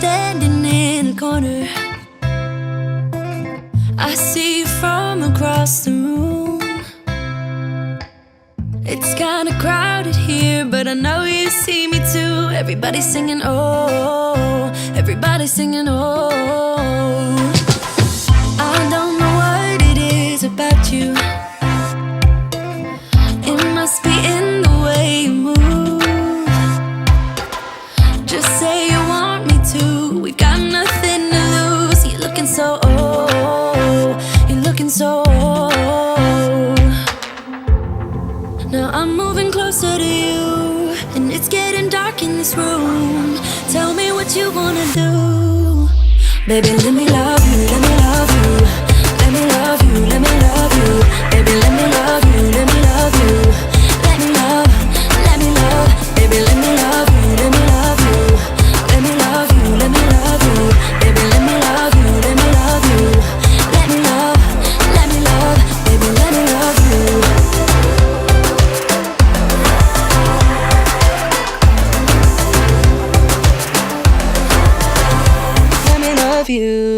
standing in a corner. I see you from across the room. It's kinda crowded here, but I know you see me too. Everybody's singing, oh, everybody's singing, oh. I don't know what it is about you. It must be in the way you move. Just say you want me to. We got nothing to lose. You're looking so old. You're looking so old. Now I'm moving closer to you, and it's getting dark in this room. Tell me what you wanna do. Baby, let me love you, let me love you. Let me love you, let me love you. Baby, let me love you, let me love you. Let me love, let me love. Baby, let me love you, let me love you. Let me love you, let me love you. Baby, let me love you, let me love you. Let me love, let me love. Baby, let me love you. Let me love you.